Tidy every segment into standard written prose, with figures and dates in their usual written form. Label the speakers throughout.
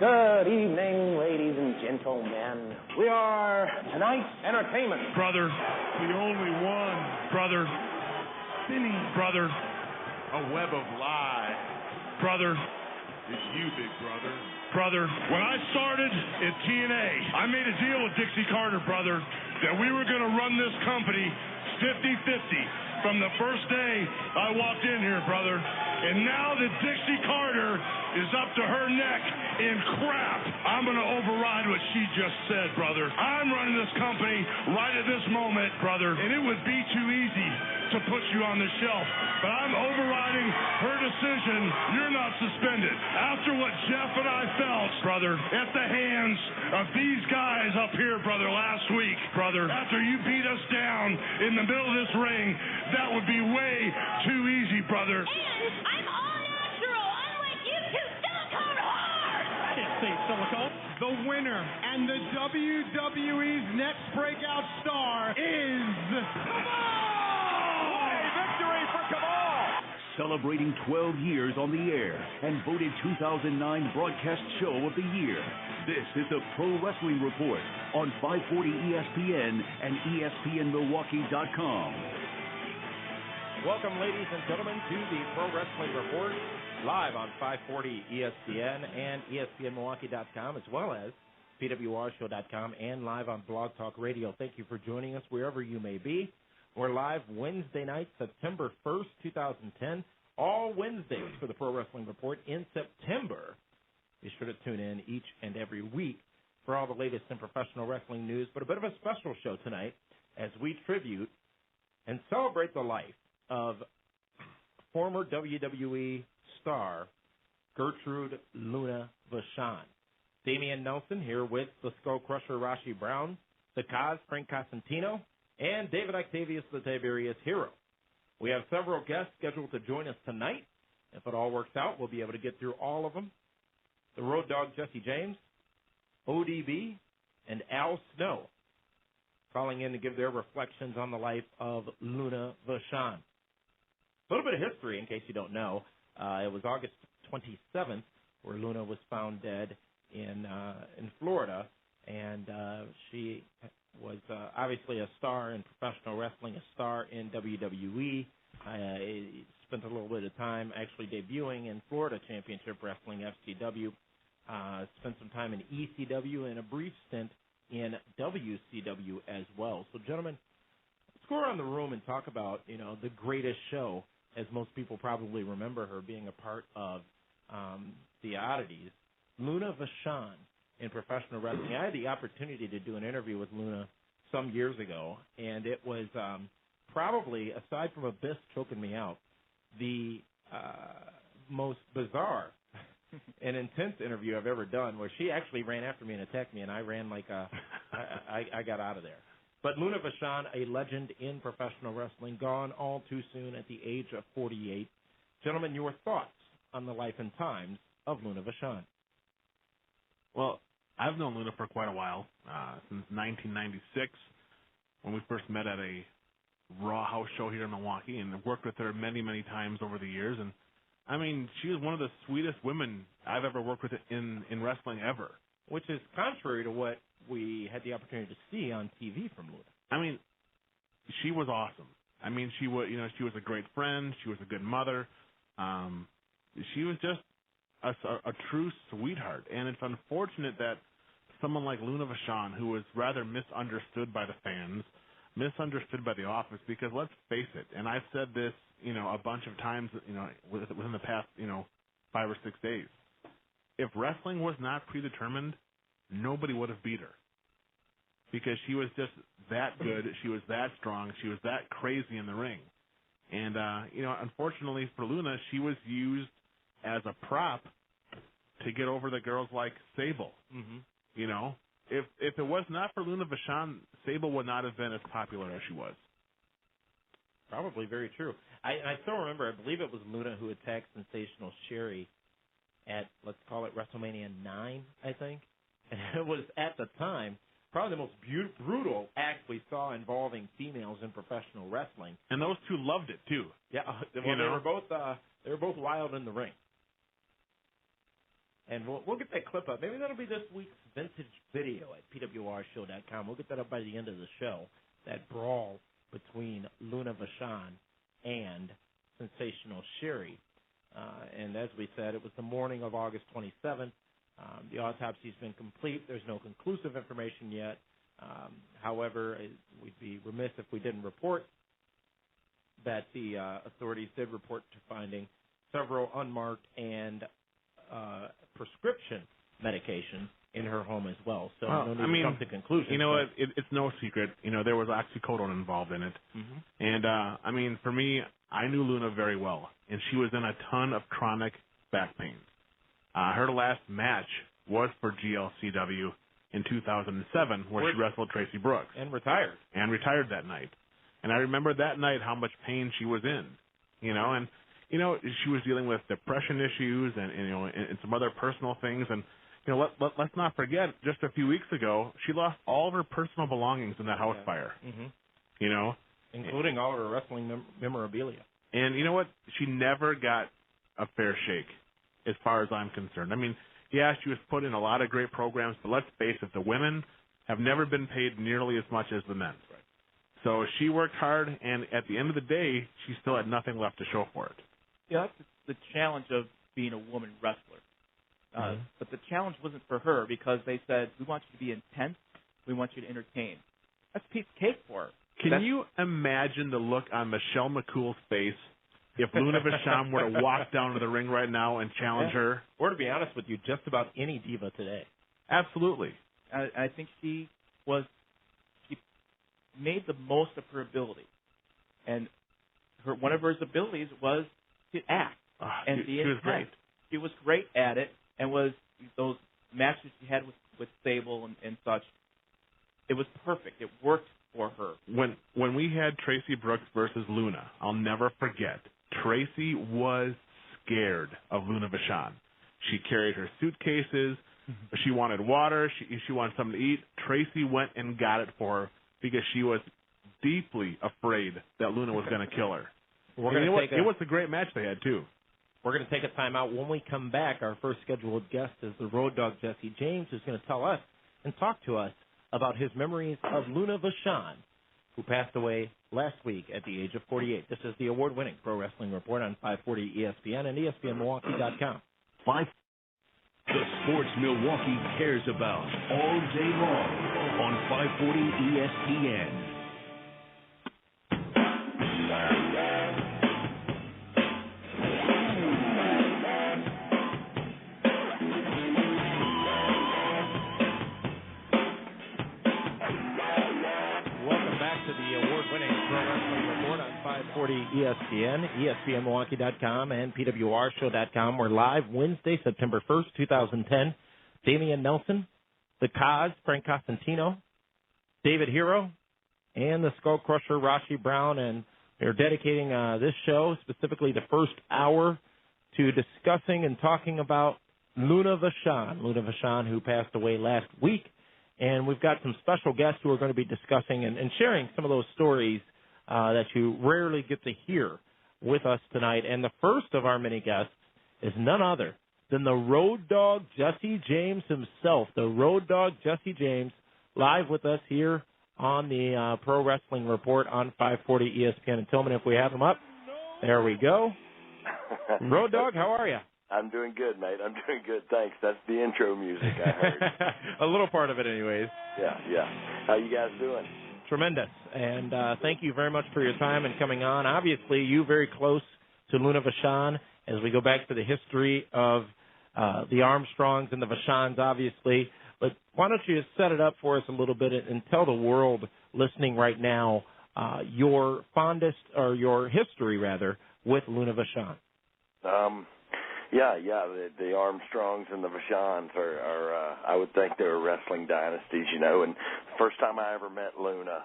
Speaker 1: Good evening, ladies and gentlemen. We are tonight's entertainment.
Speaker 2: Brother, the only one. Brother, Benny. Brother, a web of lies. Brother, it's you, big brother. Brother, when I started at TNA, I made a deal with Dixie Carter, brother, that we were going to run this company 50-50 from the first day I walked in here, brother. And now that Dixie Carter is up to her neck in crap, I'm going to override what she just said, brother. I'm running this company right at this moment, brother, and it would be too easy to put you on the shelf. But I'm overriding her decision. You're not suspended. After what Jeff and I felt, brother, at the hands of these guys up here, brother, last week, brother, after you beat us down in the middle of this ring, that would be way too easy, brother.
Speaker 3: And I'm all natural, unlike you two silicone whores!
Speaker 4: I didn't say silicone. The winner and the WWE's next breakout star is... Kamal! Victory for Kamal!
Speaker 5: Celebrating 12 years on the air and voted 2009 Broadcast Show of the Year. This is the Pro Wrestling Report on 540 ESPN and ESPNMilwaukee.com.
Speaker 6: Welcome, ladies and gentlemen, to the Pro Wrestling Report, live on 540 ESPN and ESPNMilwaukee.com, as well as PWRshow.com and live on Blog Talk Radio. Thank you for joining us wherever you may be. We're live Wednesday night, September 1st, 2010, all Wednesdays for the Pro Wrestling Report in September. Be sure to tune in each and every week for all the latest in professional wrestling news, but a bit of a special show tonight as we tribute and celebrate the life of former WWE star Gertrude Luna Vachon. Damian Nelson here with the Skull Crusher Rashi Brown, the Kaz Frank Cosentino, and David Octavius the Tiberius Hero. We have several guests scheduled to join us tonight. If it all works out, we'll be able to get through all of them. The Road Dogg Jesse James, ODB, and Al Snow calling in to give their reflections on the life of Luna Vachon. A little bit of history, in case you don't know. It was August 27th where Luna was found dead in Florida, and she was obviously a star in professional wrestling, a star in WWE. Spent a little bit of time actually debuting in Florida Championship Wrestling, FCW. Spent some time in ECW and a brief stint in WCW as well. So, gentlemen, let's go around the room and talk about, the greatest show, as most people probably remember her being a part of the Oddities, Luna Vachon in professional wrestling. I had the opportunity to do an interview with Luna some years ago, and it was probably, aside from Abyss choking me out, the most bizarre and intense interview I've ever done, where she actually ran after me and attacked me, and I ran like I got out of there. But Luna Vachon, a legend in professional wrestling, gone all too soon at the age of 48. Gentlemen, your thoughts on the life and times of Luna Vachon?
Speaker 2: Well, I've known Luna for quite a while, since 1996, when we first met at a Raw house show here in Milwaukee, and I've worked with her many, many times over the years. And, I mean, she was one of the sweetest women I've ever worked with in wrestling ever.
Speaker 6: Which is contrary to what we had the opportunity to see on TV from Luna.
Speaker 2: I mean, she was awesome. I mean, she was a great friend. She was a good mother. She was just a true sweetheart. And it's unfortunate that someone like Luna Vachon, who was rather misunderstood by the fans, misunderstood by the office, because let's face it, and I've said this, a bunch of times, within the past, 5 or 6 days. If wrestling was not predetermined, nobody would have beat her. Because she was just that good, she was that strong, she was that crazy in the ring. And, unfortunately for Luna, she was used as a prop to get over the girls like Sable. Mm-hmm. If it was not for Luna Vachon, Sable would not have been as popular as she was.
Speaker 6: Probably very true. I still remember, I believe it was Luna who attacked Sensational Sherry at, let's call it WrestleMania 9, I think. And it was, at the time, probably the most brutal act we saw involving females in professional wrestling.
Speaker 2: And those two loved it, too.
Speaker 6: Yeah, well, they were both wild in the ring. And we'll get that clip up. Maybe that'll be this week's vintage video at PWRshow.com. We'll get that up by the end of the show, that brawl between Luna Vachon and Sensational Sherry. And as we said, it was the morning of August 27th. The autopsy's been complete. There's no conclusive information yet. However, we'd be remiss if we didn't report that the authorities did report to finding several unmarked and prescription medication in her home as well. So no need to jump to conclusions.
Speaker 7: You know, it's no secret. You know, there was oxycodone involved in it. And, I mean, for me, I knew Luna very well, and she was in a ton of chronic back pain. Her last match was for GLCW in 2007, where she wrestled Tracy Brooks.
Speaker 6: And retired.
Speaker 7: And retired that night. And I remember that night how much pain she was in, you know, and, you know, she was dealing with depression issues and you know, and some other personal things. And, you know, let's not forget, just a few weeks ago, she lost all of her personal belongings in that house fire, you know.
Speaker 6: Including all of her wrestling memorabilia.
Speaker 7: And you know what? She never got a fair shake, as far as I'm concerned. I mean, yeah, she was put in a lot of great programs, but let's face it, the women have never been paid nearly as much as the men. Right. So she worked hard, and at the end of the day, she still had nothing left to show for it.
Speaker 8: Yeah, that's the challenge of being a woman wrestler. But the challenge wasn't for her because they said, we want you to be intense, we want you to entertain. That's a piece of cake for her.
Speaker 7: Can you imagine the look on Michelle McCool's face if Luna Vachon were to walk down to the ring right now and challenge her?
Speaker 6: Or to be honest with you, just about any diva today.
Speaker 7: Absolutely.
Speaker 8: I think she made the most of her ability. And one of her abilities was to act. And
Speaker 7: she was great.
Speaker 8: She was great at it, and was those matches she had with Sable and such, it was perfect. It worked for her.
Speaker 7: When we had Tracy Brooks versus Luna, I'll never forget, Tracy was scared of Luna Vachon. She carried her suitcases. She wanted water. She wanted something to eat. Tracy went and got it for her because she was deeply afraid that Luna was going to kill her. It was a great match they had, too.
Speaker 6: We're going to take a timeout. When we come back, our first scheduled guest is the Road Dogg Jesse James, who's going to tell us and talk to us about his memories of Luna Vachon, who passed away last week at the age of 48. This is the award-winning Pro Wrestling Report on 540 ESPN and ESPNMilwaukee.com.
Speaker 5: The sports Milwaukee cares about all day long on 540 ESPN.
Speaker 6: ESPN, ESPNMilwaukee.com, and PWRshow.com. We're live Wednesday, September 1st, 2010. Damian Nelson, the Cos, Frank Costantino, David Hero, and the Skull Crusher, Rashi Brown, and they're dedicating this show, specifically the first hour, to discussing and talking about Luna Vachon, who passed away last week. And we've got some special guests who are going to be discussing and sharing some of those stories that you rarely get to hear with us tonight. And the first of our many guests is none other than the Road Dogg Jesse James himself. The Road Dogg Jesse James, live with us here on the Pro Wrestling Report on 540 ESPN. And Tillman, if we have him up, there we go. Road Dogg, how are you?
Speaker 9: I'm doing good, mate. I'm doing good, thanks. That's the intro music I heard.
Speaker 6: A little part of it anyways.
Speaker 9: Yeah. How you guys doing?
Speaker 6: Tremendous, and thank you very much for your time and coming on. Obviously, you very close to Luna Vachon as we go back to the history of the Armstrongs and the Vachons, obviously. But why don't you set it up for us a little bit and tell the world listening right now your fondest, or your history, rather, with Luna Vachon.
Speaker 9: Yeah. The Armstrongs and the Vachons are I would think they're wrestling dynasties, you know. And the first time I ever met Luna,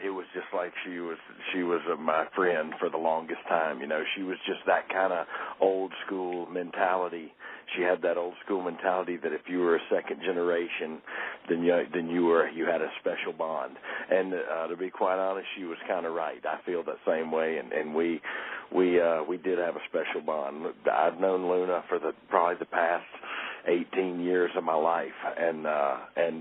Speaker 9: it was just like she was my friend for the longest time, you know. She was just that kind of old school mentality. She had that old school mentality that if you were a second generation, then you had a special bond. And to be quite honest, she was kind of right. I feel that same way, and we we did have a special bond. I've known Luna for probably the past 18 years of my life, and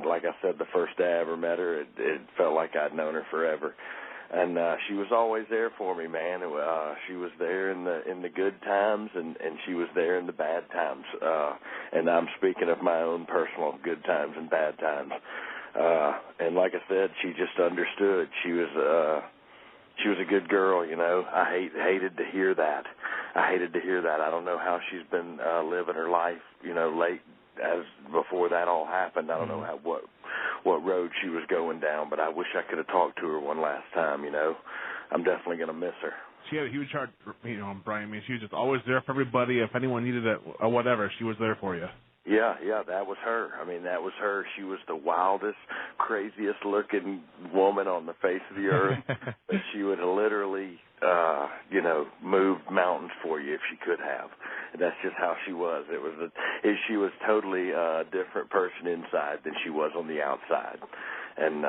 Speaker 9: like I said, the first day I ever met her, it felt like I'd known her forever. And she was always there for me, man. She was there in the good times, and she was there in the bad times. And I'm speaking of my own personal good times and bad times. And like I said, she just understood. She was a good girl, you know. I hated to hear that. I don't know how she's been living her life, you know, late as before that all happened. I don't know what road she was going down, but I wish I could have talked to her one last time, you know. I'm definitely going to miss her.
Speaker 7: She had a huge heart, you know, Brian. I mean, she was just always there for everybody. If anyone needed it or whatever, she was there for you.
Speaker 9: Yeah, that was her. I mean, that was her. She was the wildest, craziest looking woman on the face of the earth. But she would literally, you know, move mountains for you if she could have. And that's just how she was. She was totally a different person inside than she was on the outside. And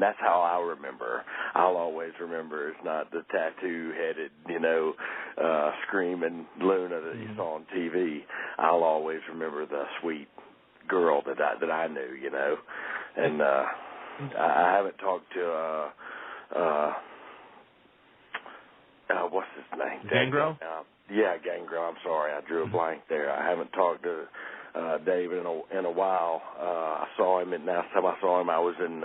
Speaker 9: that's how I remember her. I'll always remember her as not the tattoo-headed, you know, screaming Luna that you saw on TV. I'll always remember the sweet girl that I knew, you know. And I haven't talked to what's his name?
Speaker 7: Gangrel?
Speaker 9: Yeah, Gangrel. I'm sorry, I drew a blank there. I haven't talked to David in a while. I saw him, and last time I saw him, I was in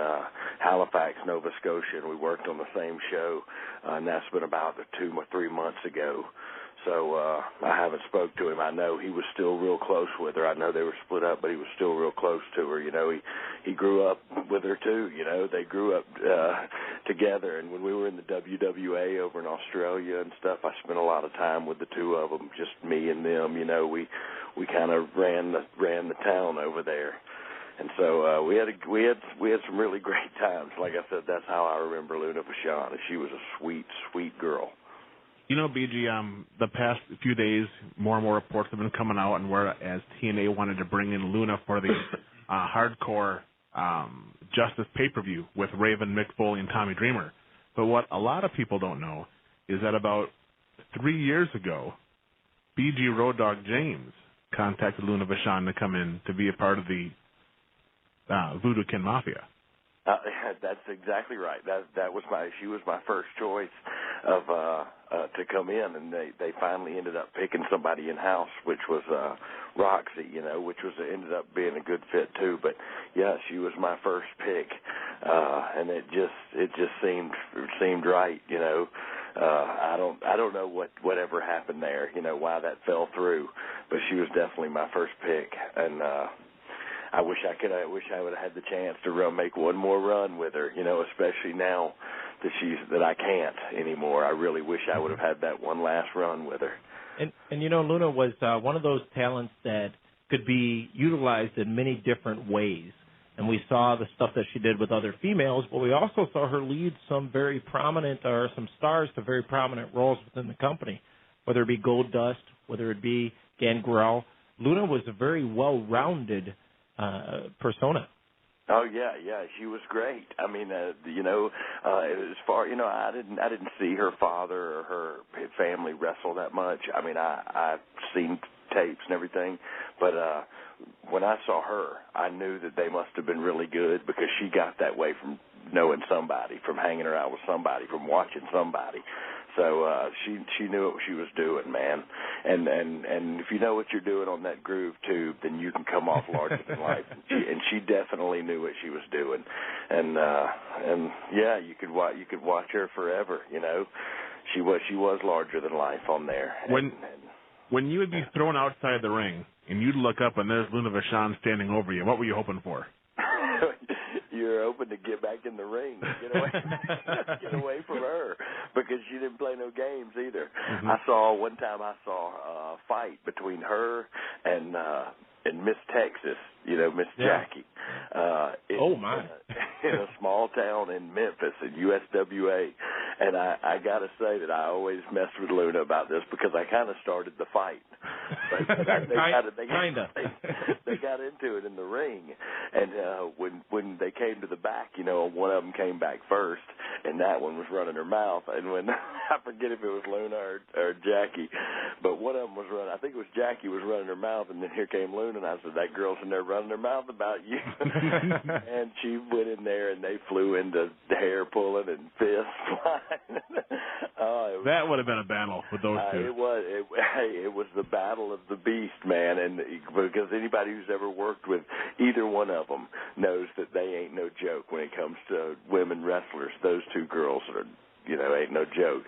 Speaker 9: Halifax, Nova Scotia, and we worked on the same show, and that's been about 2 or 3 months ago. So I haven't spoke to him. I know he was still real close with her. I know they were split up, but he was still real close to her. You know, he grew up with her too. You know, they grew up together. And when we were in the WWA over in Australia and stuff, I spent a lot of time with the two of them, just me and them. You know, we kind of ran the town over there. And so we had some really great times. Like I said, that's how I remember Luna Vachon. She was a sweet, sweet girl.
Speaker 7: You know, BG, the past few days, more and more reports have been coming out, and whereas TNA wanted to bring in Luna for the hardcore Justice pay-per-view with Raven, Mick Foley, and Tommy Dreamer. But what a lot of people don't know is that about 3 years ago, BG Road Dogg James contacted Luna Vachon to come in to be a part of the Voodoo Kin Mafia.
Speaker 9: That's exactly right. She was my first choice of to come in, and they finally ended up picking somebody in house, which was Roxy, you know, which ended up being a good fit too. But yeah, she was my first pick, and it just seemed right, you know. I don't know whatever happened there, you know, why that fell through, but she was definitely my first pick, and I wish I would have had the chance to make one more run with her, you know, especially now that I can't anymore. I really wish I would have had that one last run with her.
Speaker 6: And you know, Luna was one of those talents that could be utilized in many different ways. And we saw the stuff that she did with other females, but we also saw her lead some very prominent, or some stars to very prominent roles within the company, whether it be Goldust, whether it be Gangrel. Luna was a very well-rounded persona.
Speaker 9: Oh yeah, she was great. I mean, you know, as far, you know, I didn't see her father or her family wrestle that much. I mean, I've seen tapes and everything, but when I saw her, I knew that they must have been really good, because she got that way from knowing somebody, from hanging around with somebody, from watching somebody. So she knew what she was doing, man. And if you know what you're doing on that groove tube, then you can come off larger than life. And she definitely knew what she was doing. And yeah, you could watch her forever. You know, she was larger than life on there.
Speaker 7: When you would be thrown outside the ring and you'd look up and there's Luna Vachon standing over you, what were you hoping for?
Speaker 9: You're hoping to get back in the ring, get away from her, because she didn't play no games either. Mm-hmm. One time I saw a fight between her and Miss Texas, you know, Miss Jackie. In a small town in Memphis, in USWA. And I got to say that I always messed with Luna about this, because I kind of started the fight. But they got into it in the ring, and when they came to the back, one of them came back first, and that one was running her mouth. And when I forget if it was Luna or Jackie, but one of them was running. I think it was Jackie was running her mouth, and then here came Luna, and I said, "That girl's in there running her mouth about you." And she went in there, and they flew into hair pulling and fists flying.
Speaker 7: That would have been a battle with those two.
Speaker 9: It was the battle of the beast, man, and because anybody who's ever worked with either one of them knows that they ain't no joke when it comes to women wrestlers. Those two girls are, ain't no joke.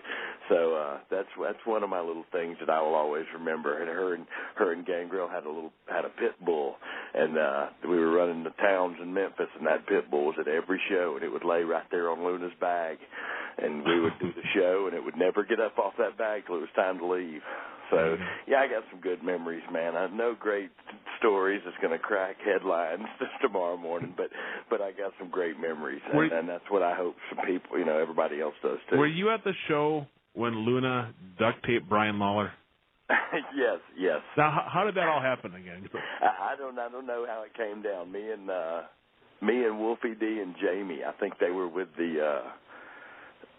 Speaker 9: So that's one of my little things that I will always remember. And her and Gangrel had a pit bull, and we were running the towns in Memphis, and that pit bull was at every show, and it would lay right there on Luna's bag, and we would do the show, and it would never get up off that bag till it was time to leave. So, yeah, I got some good memories, man. I know great stories that's going to crack headlines tomorrow morning, but I got some great memories, and that's what I hope some people, everybody else does too.
Speaker 7: Were you at the show when Luna duct taped Brian Lawler?
Speaker 9: Yes.
Speaker 7: Now, how did that all happen again?
Speaker 9: I don't know how it came down. Me and Wolfie D and Jamie, I think they were with the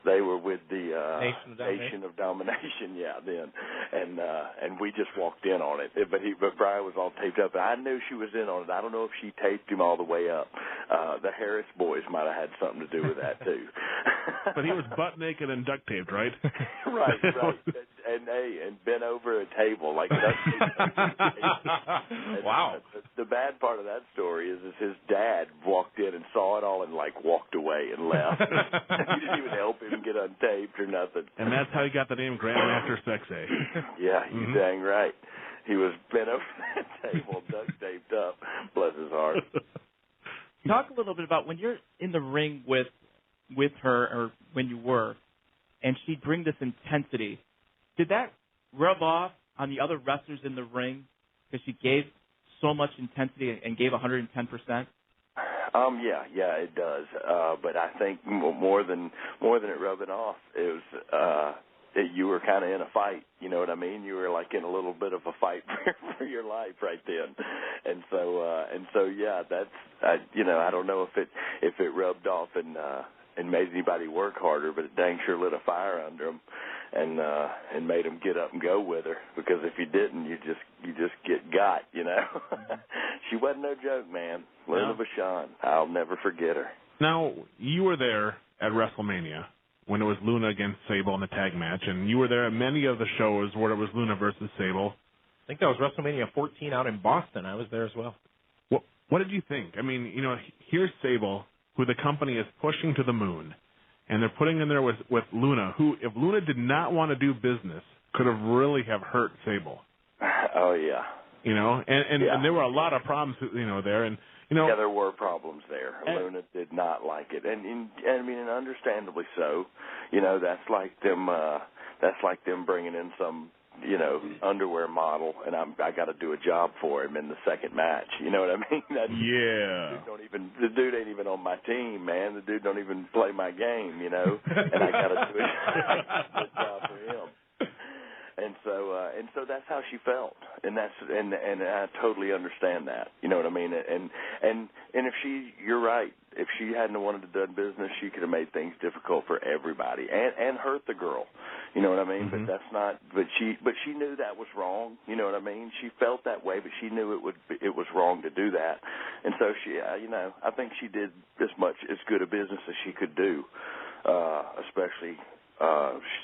Speaker 9: Nation of Domination, then, and we just walked in on it. But Brian was all taped up. I knew she was in on it. I don't know if she taped him all the way up. The Harris boys might have had something to do with that too.
Speaker 7: But he was butt naked and duct taped, right?
Speaker 9: Right. And bent over a table like that.
Speaker 6: Wow.
Speaker 9: The bad part of that story is his dad walked in and saw it all and walked away and left. He didn't even help him get untaped or nothing.
Speaker 7: And that's how he got the name Grandmaster Sexay.
Speaker 9: Yeah, you dang right. He was bent over that table, duct taped up. Bless his heart.
Speaker 8: Talk a little bit about when you're in the ring with her, or when you were, and she'd bring this intensity. Did that rub off on the other wrestlers in the ring because she gave so much intensity and gave 110%?
Speaker 9: Yeah, it does. But I think more than it rubbing off, it was you were kind of in a fight. You know what I mean? You were like in a little bit of a fight for your life right then. And so yeah, that's I don't know if it rubbed off and made anybody work harder, but it dang sure lit a fire under them and made them get up and go with her, because if you didn't, you just get got, She wasn't no joke, man. Luna Vachon, I'll never forget her.
Speaker 7: Now, you were there at WrestleMania when it was Luna against Sable in the tag match, and you were there at many of the shows where it was Luna versus Sable.
Speaker 6: I think that was WrestleMania 14 out in Boston. I was there as well.
Speaker 7: What did you think? I mean, here's Sable, who the company is pushing to the moon, and they're putting in there with Luna, who, if Luna did not want to do business, could have really have hurt Sable.
Speaker 9: Oh, yeah.
Speaker 7: And there were a lot of problems, there, and
Speaker 9: yeah, there were problems there. Luna did not like it, and understandably so. That's like them bringing in some underwear model, and I got to do a job for him in the second match. You know what I mean? The dude ain't even on my team, man. The dude don't even play my game, and I got to do a job for him. And so that's how she felt, and I totally understand that. You know what I mean? And if you're right. If she hadn't wanted to do business, she could have made things difficult for everybody and hurt the girl. You know what I mean?
Speaker 7: Mm-hmm.
Speaker 9: But that's not. But she knew that was wrong. You know what I mean? She felt that way, but she knew it was wrong to do that. And so she, I think she did as good a business as she could do, especially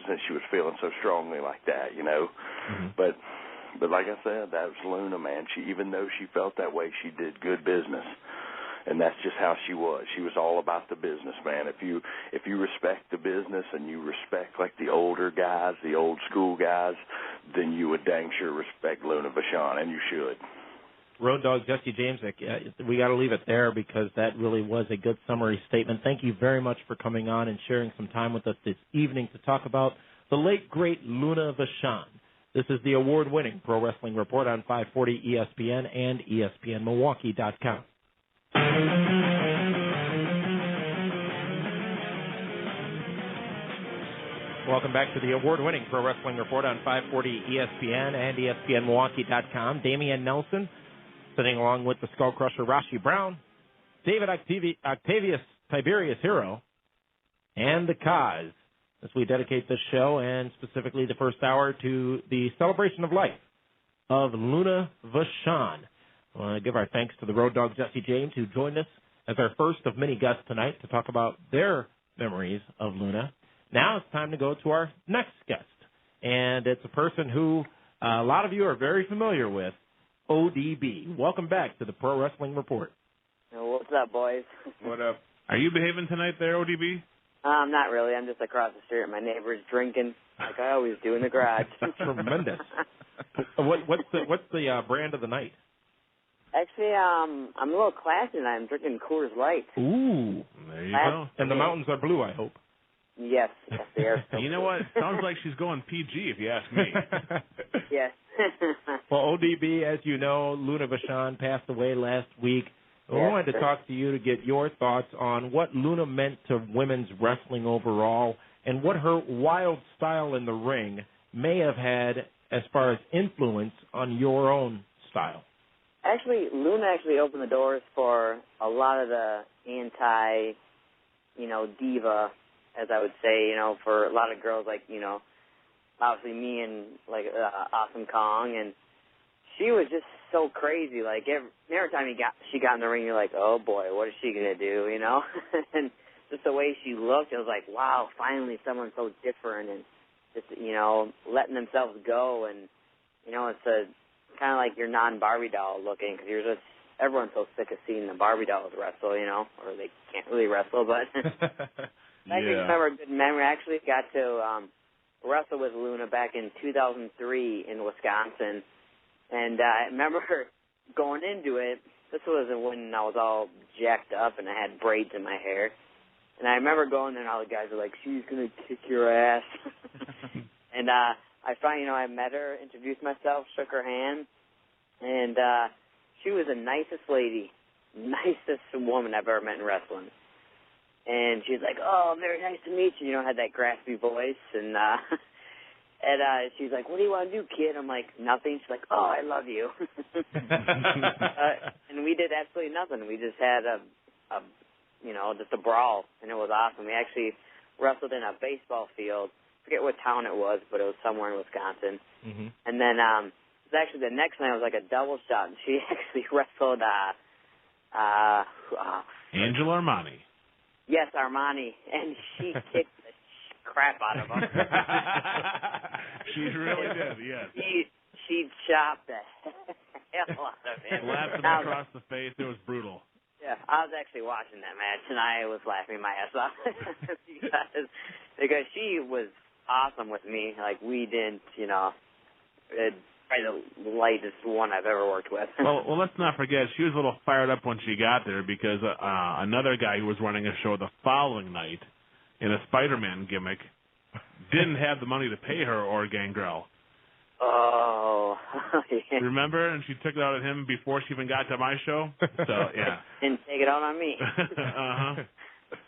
Speaker 9: since she was feeling so strongly like that.
Speaker 7: Mm-hmm.
Speaker 9: But like I said, that was Luna, man. Even though she felt that way, she did good business. And that's just how she was. She was all about the business, man. If you respect the business and you respect like the older guys, the old school guys, then you would dang sure respect Luna Vachon, and you should.
Speaker 6: Road Dog Jesse James, we got to leave it there because that really was a good summary statement. Thank you very much for coming on and sharing some time with us this evening to talk about the late, great Luna Vachon. This is the award-winning Pro Wrestling Report on 540 ESPN and ESPNMilwaukee.com. Welcome back to the award-winning Pro Wrestling Report on 540 ESPN and ESPNMilwaukee.com. Damian Nelson sitting along with the Skull Crusher Rashi Brown, David Octavius Tiberius Hero, and the Kaz, as we dedicate this show and specifically the first hour to the celebration of life of Luna Vachon. I want to give our thanks to the Road Dog Jesse James, who joined us as our first of many guests tonight to talk about their memories of Luna. Now it's time to go to our next guest, and it's a person who a lot of you are very familiar with, ODB. Welcome back to the Pro Wrestling Report.
Speaker 10: What's up, boys?
Speaker 7: What up? Are you behaving tonight there, ODB?
Speaker 10: Not really. I'm just across the street. My neighbor's drinking like I always do in the garage.
Speaker 6: Tremendous. What's the brand of the night?
Speaker 10: Actually, I'm a little classy and I'm drinking Coors Light.
Speaker 6: Ooh,
Speaker 7: there you go.
Speaker 6: And the mountains are blue, I hope.
Speaker 10: Yes, they are.
Speaker 7: You know what? Sounds like she's going PG, if you ask me.
Speaker 10: Yes.
Speaker 6: Well, ODB, as you know, Luna Vachon passed away last week. We wanted to talk to you to get your thoughts on what Luna meant to women's wrestling overall and what her wild style in the ring may have had as far as influence on your own style.
Speaker 10: Actually, Luna opened the doors for a lot of the diva, as I would say, for a lot of girls like, obviously me and like Awesome Kong, and she was just so crazy. Like every time she got in the ring, you're like, oh boy, what is she gonna do? And just the way she looked, it was like, wow, finally someone so different and just letting themselves go. And it's a kind of like your non-Barbie doll looking, because everyone's so sick of seeing the Barbie dolls wrestle, or they can't really wrestle, but. I can remember a good memory. I actually got to wrestle with Luna back in 2003 in Wisconsin. And I remember going into it. This was when I was all jacked up and I had braids in my hair. And I remember going there and all the guys were like, she's going to kick your ass. And I finally, I met her, introduced myself, shook her hand. And she was the nicest lady, nicest woman I've ever met in wrestling. And she's like, oh, very nice to meet you. Had that graspy voice. And she's like, what do you want to do, kid? I'm like, nothing. She's like, oh, I love you. And we did absolutely nothing. We just had just a brawl, and it was awesome. We actually wrestled in a baseball field. I forget what town it was, but it was somewhere in Wisconsin. Mm-hmm. And then it was actually the next night, it was like a double shot, and she actually wrestled
Speaker 7: Angela Armani.
Speaker 10: Yes, Armani, and she kicked the crap out of him.
Speaker 7: She really did, yes.
Speaker 10: She chopped the hell out of him.
Speaker 7: Slapped him across the face. It was brutal.
Speaker 10: Yeah, I was actually watching that match, and I was laughing my ass off because she was awesome with me. Like, we didn't, probably the lightest one I've ever worked with.
Speaker 7: Well, let's not forget, she was a little fired up when she got there because another guy who was running a show the following night in a Spider-Man gimmick didn't have the money to pay her or Gangrel.
Speaker 10: Oh. Yeah.
Speaker 7: Remember? And she took it out on him before she even got to my show. So, yeah.
Speaker 10: Didn't take it out on me.
Speaker 7: Uh-huh.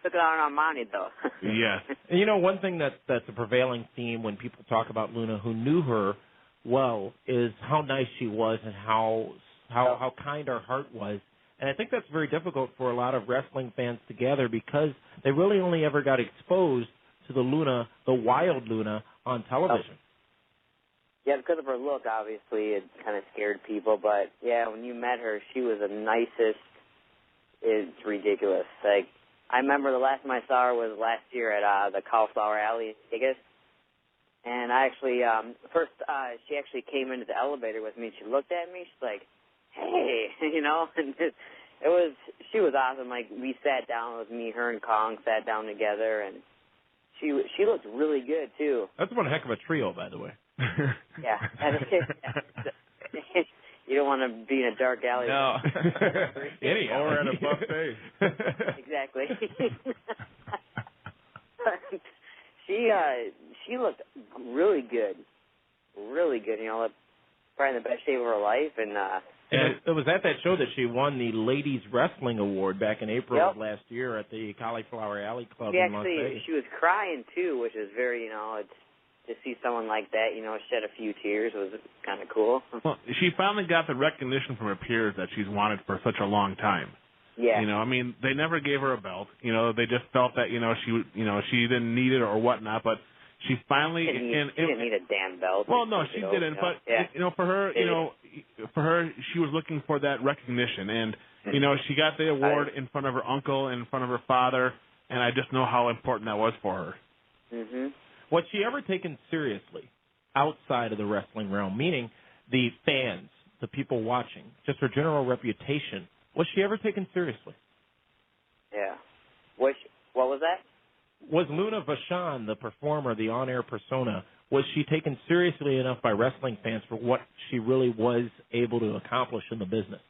Speaker 10: Took it out on Armani, though.
Speaker 7: Yes.
Speaker 6: And one thing that's a prevailing theme when people talk about Luna who knew her well is how nice she was and how kind her heart was. And I think that's very difficult for a lot of wrestling fans to gather because they really only ever got exposed to the Luna, the wild Luna, on television.
Speaker 10: Yeah, because of her look, obviously, it kind of scared people. But, yeah, when you met her, she was the nicest. It's ridiculous. Like, I remember the last time I saw her was last year at the Cauliflower Alley in Vegas. And I actually, she actually came into the elevator with me. She looked at me. She's like, hey, and she was awesome. Like, we sat down, it was me, her, and Kong sat down together, and she looked really good, too.
Speaker 6: That's one heck of a trio, by the way.
Speaker 10: Yeah. You don't want to be in a dark alley.
Speaker 6: No.
Speaker 7: Or at a buffet.
Speaker 10: Exactly. She looked really good. Really good. Probably in the best shape of her life. And
Speaker 6: And it was at that show that she won the Ladies Wrestling Award back in April of last year at the Cauliflower Alley Club in Las Vegas.
Speaker 10: She was crying, too, which is very, it's to see someone like that, shed a few tears was kind of cool.
Speaker 7: Well, she finally got the recognition from her peers that she's wanted for such a long time.
Speaker 10: Yeah.
Speaker 7: I mean, they never gave her a belt. They just felt that, she didn't need it or whatnot, but she finally
Speaker 10: she didn't need a damn belt.
Speaker 7: Well, no, she didn't. But for her, she was looking for that recognition, and she got the award in front of her uncle and in front of her father, and I just know how important that was for her.
Speaker 10: Mhm.
Speaker 6: Was she ever taken seriously outside of the wrestling realm? Meaning, the fans, the people watching, just her general reputation. Was she ever taken seriously?
Speaker 10: Yeah. What was that?
Speaker 6: Was Luna Vachon, the performer, the on-air persona, was she taken seriously enough by wrestling fans for what she really was able to accomplish in the business?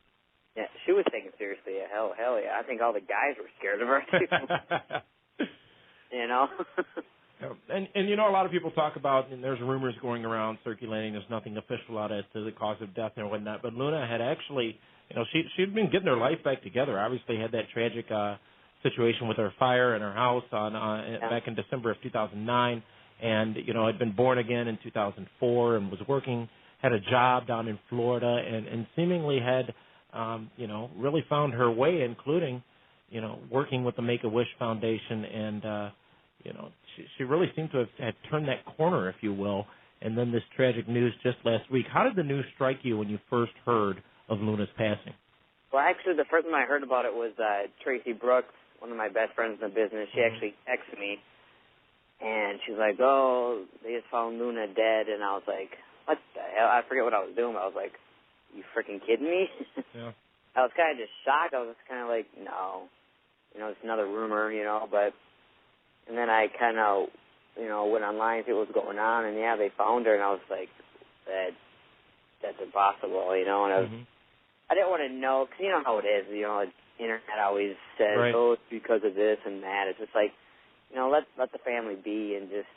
Speaker 10: Yeah, she was taken seriously. Hell yeah. I think all the guys were scared of her, too.
Speaker 6: And a lot of people talk about, and there's rumors going around circulating, there's nothing official out as to the cause of death and whatnot, but Luna had actually, she'd been getting her life back together. Obviously had that tragic situation with her fire in her house back in December of 2009, and, had been born again in 2004 and was working, had a job down in Florida, and seemingly had, really found her way, including, working with the Make-A-Wish Foundation, and, she really seemed to have turned that corner, if you will, and then this tragic news just last week. How did the news strike you when you first heard of Luna's passing?
Speaker 10: Well, actually, the first time I heard about it was Tracy Brooks, one of my best friends in the business. She actually texted me, and she's like, oh, they just found Luna dead, and I was like, what the hell? I forget what I was doing, but I was like, you freaking kidding me?
Speaker 6: Yeah.
Speaker 10: I was kind of just shocked. I was just kind of like, no, it's another rumor, but... And then I kind of, went online to see what was going on, and they found her, and I was like, that's impossible, and I didn't want to know, because you know how it is, the internet always says, oh, it's because of this and that. It's just like, let the family be, and just,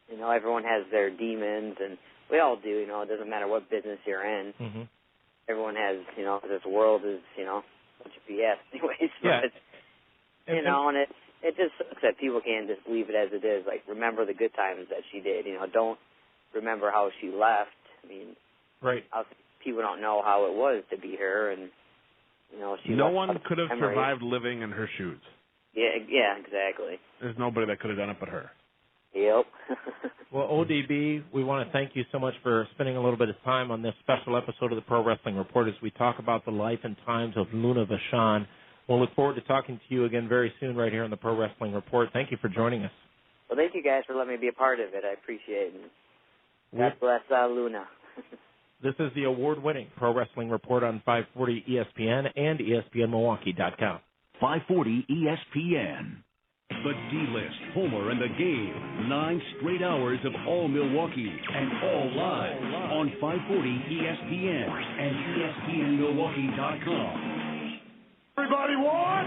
Speaker 10: everyone has their demons, and we all do, it doesn't matter what business you're in.
Speaker 6: Mm-hmm.
Speaker 10: Everyone has, this world is, a bunch of BS anyways, but, and it just sucks that people can't just leave it as it is. Like, remember the good times that she did. Don't remember how she left. I mean, people don't know how it was to be her, and she.
Speaker 7: No one could have survived living in her shoes.
Speaker 10: Yeah, exactly.
Speaker 7: There's nobody that could have done it but her.
Speaker 10: Yep.
Speaker 6: Well, ODB, we want to thank you so much for spending a little bit of time on this special episode of the Pro Wrestling Report as we talk about the life and times of Luna Vachon. We'll look forward to talking to you again very soon right here on the Pro Wrestling Report. Thank you for joining us.
Speaker 10: Well, thank you guys for letting me be a part of it. I appreciate it. God bless Luna.
Speaker 6: This is the award-winning Pro Wrestling Report on 540 ESPN and ESPNMilwaukee.com.
Speaker 5: 540 ESPN. The D-List, Homer and the Game. 9 straight hours of all Milwaukee and all live on 540 ESPN and ESPNMilwaukee.com.
Speaker 2: Everybody what?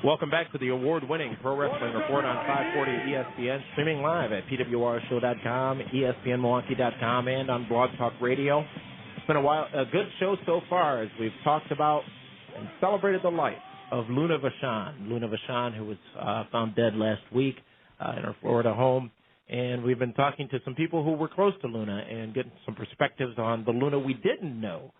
Speaker 6: Welcome back to the award-winning Pro Wrestling Report on 540 ESPN, streaming live at PWRshow.com, ESPNMilwaukee.com, and on Blog Talk Radio. It's been a good show so far as we've talked about and celebrated the life of Luna Vachon. Luna Vachon, who was found dead last week in her Florida home. And we've been talking to some people who were close to Luna and getting some perspectives on the Luna we didn't know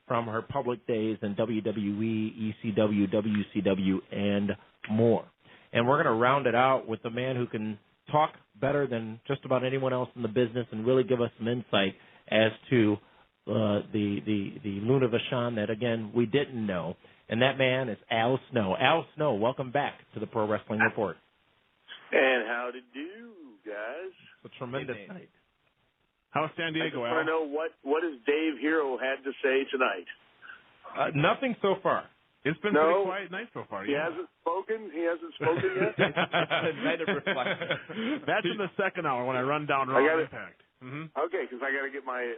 Speaker 6: from her public days in WWE, ECW, WCW, and more. And we're going to round it out with the man who can talk better than just about anyone else in the business and really give us some insight as to the Luna Vachon that, again, we didn't know. And that man is Al Snow. Al Snow, welcome back to the Pro Wrestling Report.
Speaker 11: And how to do, guys?
Speaker 6: It's a tremendous night.
Speaker 7: How's San Diego, Al?
Speaker 11: I want to know what has Dave Hero had to say tonight?
Speaker 6: Nothing so far.
Speaker 7: It's been a pretty quiet night so far.
Speaker 11: He hasn't spoken. He hasn't spoken yet.
Speaker 7: That's in the second hour when I run down Raw Impact. Mm-hmm.
Speaker 11: Okay, because I got to get my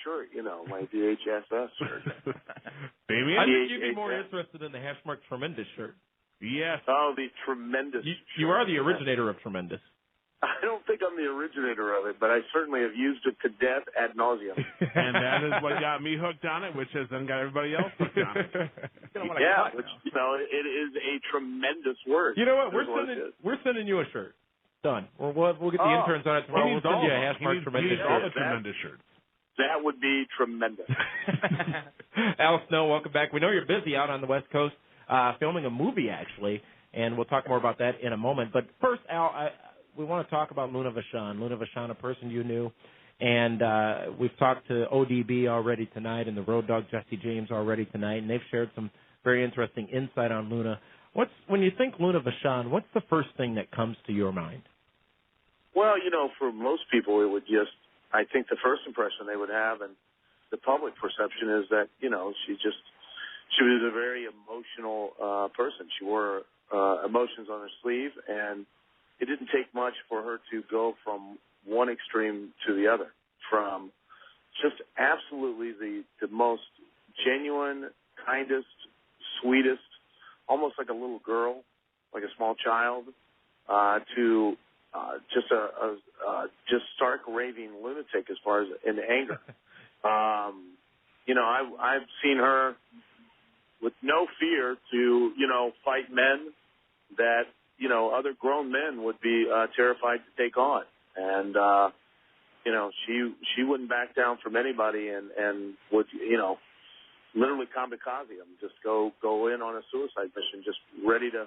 Speaker 11: shirt. My DHSS shirt.
Speaker 7: Baby,
Speaker 6: I think you'd be more interested in the #Tremendous shirt.
Speaker 7: Yes.
Speaker 11: Oh, the Tremendous.
Speaker 6: You are the originator of Tremendous.
Speaker 11: I don't think I'm the originator of it, but I certainly have used it to death ad nauseum.
Speaker 7: And that is what got me hooked on it, which has then got everybody else hooked on it.
Speaker 11: Yeah, which, you know, it is a tremendous word.
Speaker 6: You know what? We're sending you a shirt. Done. We'll get the interns on it tomorrow. We'll send you a #tremendous
Speaker 7: shirt. Tremendous shirts.
Speaker 11: That would be tremendous.
Speaker 6: Al Snow, welcome back. We know you're busy out on the West Coast filming a movie, actually, and we'll talk more about that in a moment. But first, Al, we want to talk about Luna Vachon. Luna Vachon, a person you knew, and we've talked to ODB already tonight and the Road Dogg Jesse James already tonight, and they've shared some very interesting insight on Luna. When you think Luna Vachon, what's the first thing that comes to your mind?
Speaker 11: Well, you know, for most people, it would just, I think the first impression they would have and the public perception is that, you know, she was a very emotional person. She wore emotions on her sleeve, and it didn't take much for her to go from one extreme to the other, from just absolutely the most genuine, kindest, sweetest, almost like a little girl, like a small child, to just just stark raving lunatic as far as in anger. You know, I've seen her with no fear to, you know, fight men that, you know, other grown men would be terrified to take on. And, you know, she wouldn't back down from anybody and would, you know, literally kamikaze them, just go in on a suicide mission, just ready to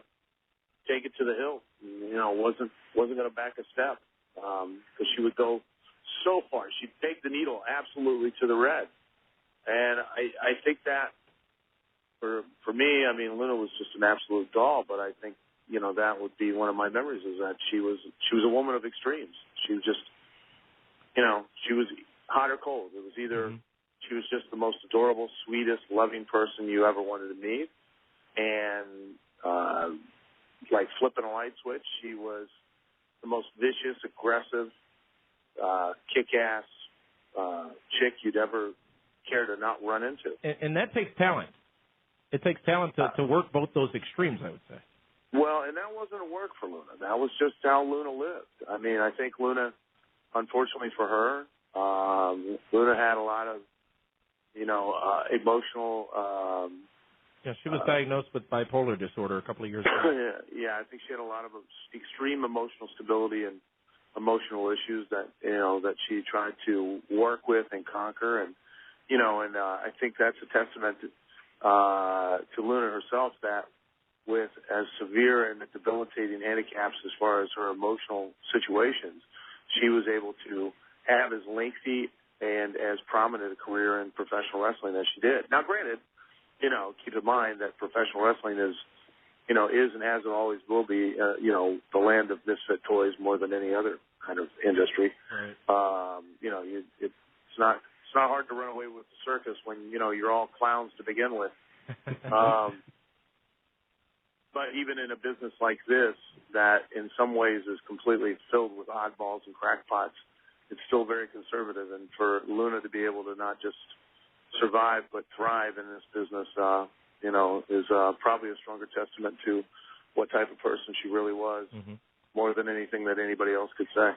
Speaker 11: take it to the hill. You know, wasn't going to back a step because she would go so far. She'd take the needle absolutely to the red. And I think that for me, I mean, Luna was just an absolute doll, but I think, you know, that would be one of my memories is that she was a woman of extremes. She was just, you know, she was hot or cold. It was either she was just the most adorable, sweetest, loving person you ever wanted to meet, and like flipping a light switch, she was the most vicious, aggressive, kick-ass chick you'd ever care to not run into.
Speaker 6: And that takes talent. It takes talent to work both those extremes, I would say.
Speaker 11: Well, and that wasn't a work for Luna. That was just how Luna lived. I mean, I think Luna, unfortunately for her, Luna had a lot of, you know, emotional.
Speaker 6: Yeah, she was diagnosed with bipolar disorder a couple of years ago.
Speaker 11: Yeah, I think she had a lot of extreme emotional stability and emotional issues that, you know, that she tried to work with and conquer, and, you know, and I think that's a testament to Luna herself, that with as severe and debilitating handicaps as far as her emotional situations, she was able to have as lengthy and as prominent a career in professional wrestling as she did. Now, granted, you know, keep in mind that professional wrestling is, you know, is and has and always will be, you know, the land of misfit toys more than any other kind of industry. Right. You know, it's not hard to run away with the circus when, you know, you're all clowns to begin with. But even in a business like this, that in some ways is completely filled with oddballs and crackpots, it's still very conservative. And for Luna to be able to not just survive but thrive in this business, you know, is probably a stronger testament to what type of person she really was, more than anything that anybody else could say.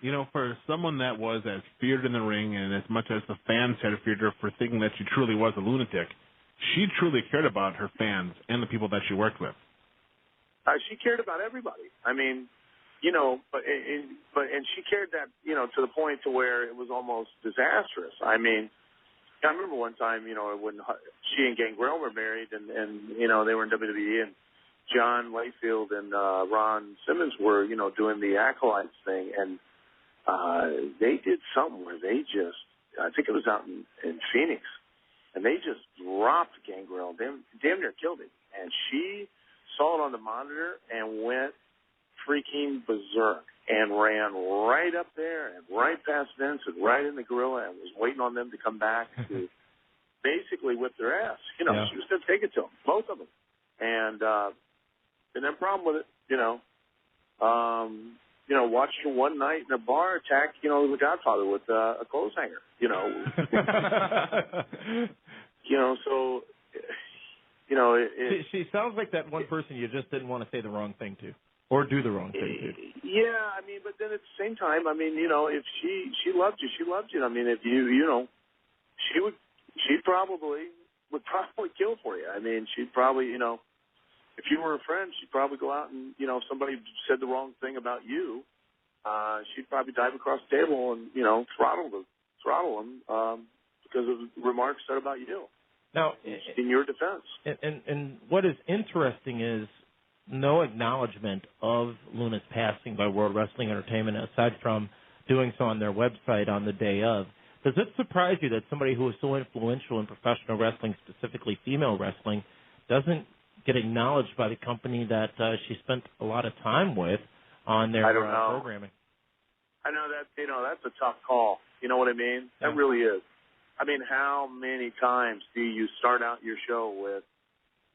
Speaker 7: You know, for someone that was as feared in the ring and as much as the fans had feared her for thinking that she truly was a lunatic, she truly cared about her fans and the people that she worked with.
Speaker 11: She cared about everybody. I mean, you know, but she cared that, you know, to the point to where it was almost disastrous. I mean, I remember one time, you know, when she and Gangrel were married, and you know, they were in WWE, and John Layfield and Ron Simmons were, you know, doing the Acolytes thing, and they did something where they just, I think it was out in Phoenix, and they just dropped Gangrel, damn near killed him, and she saw it on the monitor and went freaking berserk and ran right up there and right past Vince and right in the gorilla and was waiting on them to come back to basically whip their ass. You know, she was going to take it to them, both of them. And then problem with it, you know, watched her one night in a bar attack, you know, the Godfather with a clothes hanger, you know. You know, so... You know,
Speaker 6: she sounds like that one person you just didn't want to say the wrong thing to. Or do the wrong thing, too.
Speaker 11: Yeah, I mean, but then at the same time, I mean, you know, if she loved you, she loved you. I mean, if you know, she probably would kill for you. I mean, she'd probably, you know, if you were a friend, she'd probably go out and, you know, if somebody said the wrong thing about you, she'd probably dive across the table and, you know, throttle them because of remarks said about you.
Speaker 6: Now,
Speaker 11: in your defense.
Speaker 6: And what is interesting is no acknowledgement of Luna's passing by World Wrestling Entertainment, aside from doing so on their website on the day of. Does it surprise you that somebody who is so influential in professional wrestling, specifically female wrestling, doesn't get acknowledged by the company that she spent a lot of time with on their programming?
Speaker 11: I know that, you know, that's a tough call. You know what I mean?
Speaker 6: Yeah.
Speaker 11: That really is. I mean, how many times do you start out your show with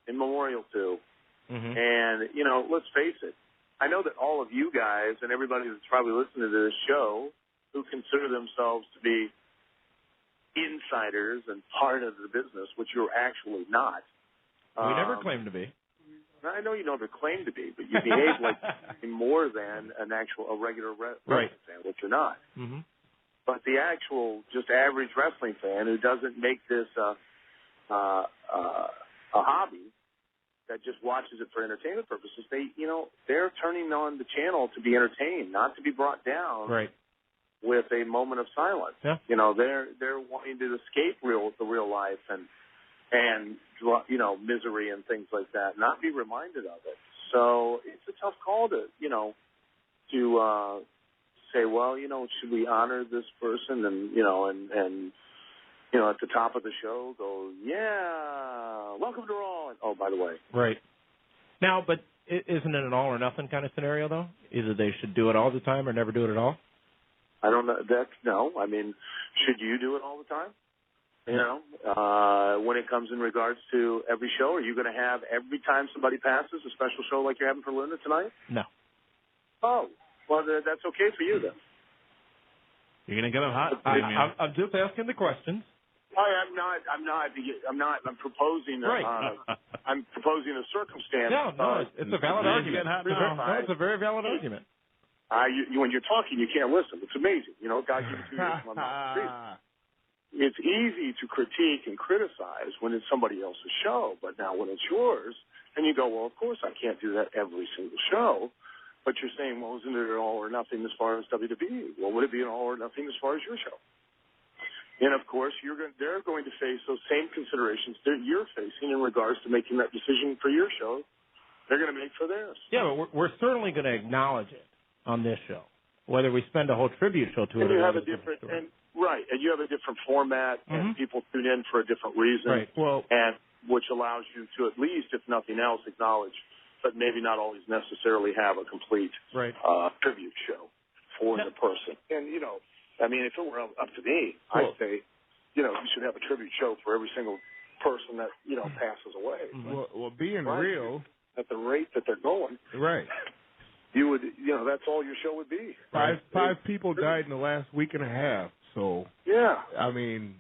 Speaker 11: in memorial to?
Speaker 6: Mm-hmm.
Speaker 11: And, you know, let's face it. I know that all of you guys and everybody that's probably listening to this show who consider themselves to be insiders and part of the business, which you're actually not.
Speaker 6: We never claim to be.
Speaker 11: I know you never claim to be, but you behave like more than a regular wrestling fan, which you're not.
Speaker 6: Mm-hmm.
Speaker 11: But the actual, just average wrestling fan who doesn't make this a hobby, that just watches it for entertainment purposes, they're turning on the channel to be entertained, not to be brought down with a moment of silence.
Speaker 6: Yeah.
Speaker 11: You know, they're wanting to escape the real life and you know, misery and things like that, not be reminded of it. So it's a tough call to say, well, you know, should we honor this person and you know at the top of the show go, yeah, welcome to Raw. Oh, by the way.
Speaker 6: Right. Now, but isn't it an all or nothing kind of scenario, though? Either they should do it all the time or never do it at all?
Speaker 11: I don't know. No. I mean, should you do it all the time? You know, when it comes in regards to every show, are you going to have every time somebody passes a special show like you're having for Luna tonight?
Speaker 6: No.
Speaker 11: Oh, well, that's okay for you then.
Speaker 7: You're going to get them hot.
Speaker 6: I'm just asking the questions.
Speaker 11: I'm not. I'm proposing. I'm proposing a circumstance.
Speaker 6: No, it's a valid argument. It's a very valid argument.
Speaker 11: When you're talking, you can't listen. It's amazing. You know, God gives you two It's easy to critique and criticize when it's somebody else's show, but now when it's yours, and you go, well, of course I can't do that every single show. But you're saying, well, isn't it an all or nothing as far as WWE? Well, would it be an all or nothing as far as your show? And, of course, they're going to face those same considerations that you're facing in regards to making that decision for your show. They're going to make for theirs.
Speaker 6: Yeah, but we're certainly going to acknowledge it on this show, whether we spend a whole tribute show to it.
Speaker 11: And you have a different and you have a different format, and people tune in for a different reason.
Speaker 6: Right. Well,
Speaker 11: and which allows you to at least, if nothing else, acknowledge, but maybe not always necessarily have a complete tribute show for the person. And you know, I mean, if it were up to me, I'd say, you know, you should have a tribute show for every single person that, you know, passes away.
Speaker 12: Well, being real,
Speaker 11: at the rate that they're going, you would, you know, that's all your show would be.
Speaker 12: Five people died in the last week and a half. So I mean,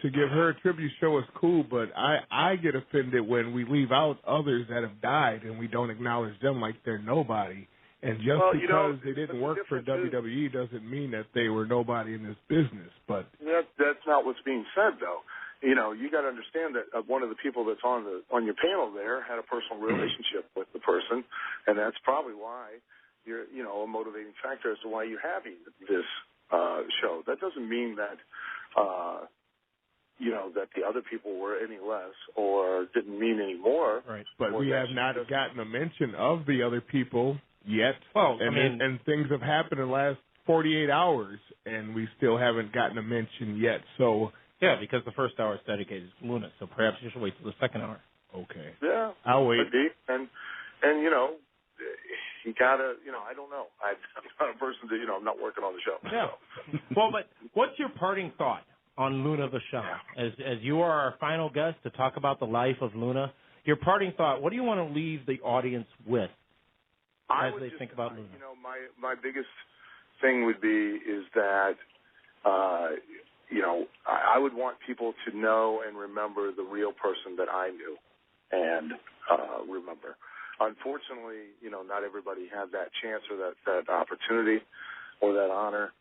Speaker 12: to give her a tribute show is cool, but I get offended when we leave out others that have died and we don't acknowledge them like they're nobody. And just because they didn't work for WWE doesn't mean that they were nobody in this business. But
Speaker 11: that's not what's being said, though. You know, you got to understand that one of the people that's on your panel there had a personal relationship with the person, and that's probably why you're, you know, a motivating factor as to why you're having this show. That doesn't mean that, you know, that the other people were any less or didn't mean any more.
Speaker 12: Right. But we have not gotten a mention of the other people yet.
Speaker 6: Well,
Speaker 12: and things have happened in the last 48 hours, and we still haven't gotten a mention yet. So
Speaker 6: yeah, because the first hour is dedicated to Luna, so perhaps you should wait till the second hour.
Speaker 12: Okay.
Speaker 11: Yeah.
Speaker 12: I'll wait.
Speaker 11: And you know, you gotta, you know, I don't know. I'm not a person that, you know, I'm not working on the show.
Speaker 6: Yeah.
Speaker 11: So.
Speaker 6: Well, but what's your parting thought on Luna Vachon? As you are our final guest to talk about the life of Luna, your parting thought, what do you want to leave the audience with as they think about Luna?
Speaker 11: You know, my biggest thing would be is that, you know, I would want people to know and remember the real person that I knew and remember. unfortunately, not everybody had that chance or that opportunity or that honor.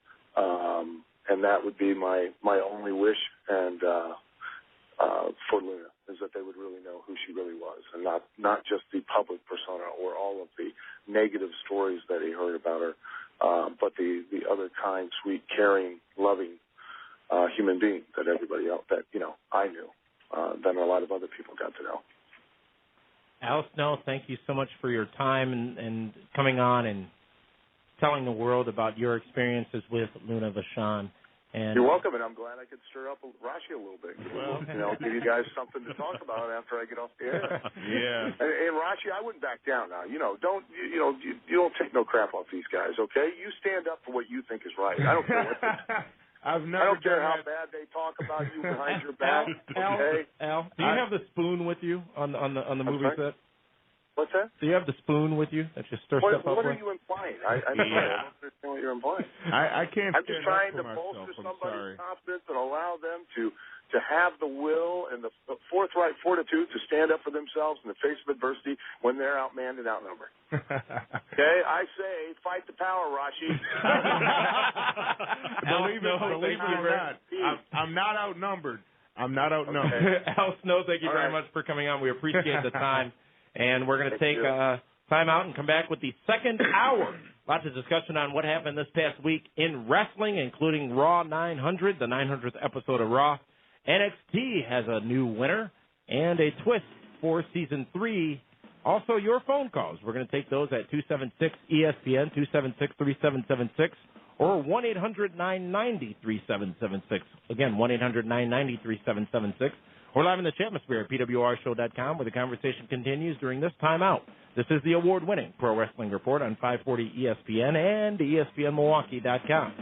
Speaker 11: And that would be my only wish, and for Luna, is that they would really know who she really was, and not just the public persona or all of the negative stories that he heard about her, but the other kind, sweet, caring, loving human being that everybody else, that I knew, that a lot of other people got to know.
Speaker 6: Al Snow, thank you so much for your time and coming on and telling the world about your experiences with Luna Vachon. And
Speaker 11: you're welcome, and I'm glad I could stir up Rashi a little bit. Well, give you guys something to talk about after I get off the air.
Speaker 7: Yeah.
Speaker 11: And Rashi, I wouldn't back down now. You don't take no crap off these guys, okay? You stand up for what you think is right. I don't care what I don't care how bad they talk about you behind your back. Okay?
Speaker 6: Al, do you have the spoon with you on the movie set?
Speaker 11: What's that?
Speaker 6: Do you have the spoon with you that you stir stuff up with?
Speaker 11: What are you implying? I don't understand what you're implying.
Speaker 12: I can't.
Speaker 11: I'm just trying to bolster somebody's confidence and allow them to have the will and the forthright fortitude to stand up for themselves in the face of adversity when they're outmanned and outnumbered. Okay, I say, fight the power, Rashi.
Speaker 12: Believe me or not, I'm not outnumbered. Okay.
Speaker 6: Al Snow, thank you very much for coming on. We appreciate the time. And we're going to take time out and come back with the second hour. Lots of discussion on what happened this past week in wrestling, including Raw 900, the 900th episode of Raw. NXT has a new winner and a twist for Season 3. Also, your phone calls. We're going to take those at 276-ESPN, 276-3776, or 1-800-990-3776. Again, 1-800-990-3776. We're live in the Chatmosphere at PWRshow.com, where the conversation continues during this timeout. This is the award-winning Pro Wrestling Report on 540 ESPN and ESPNMilwaukee.com.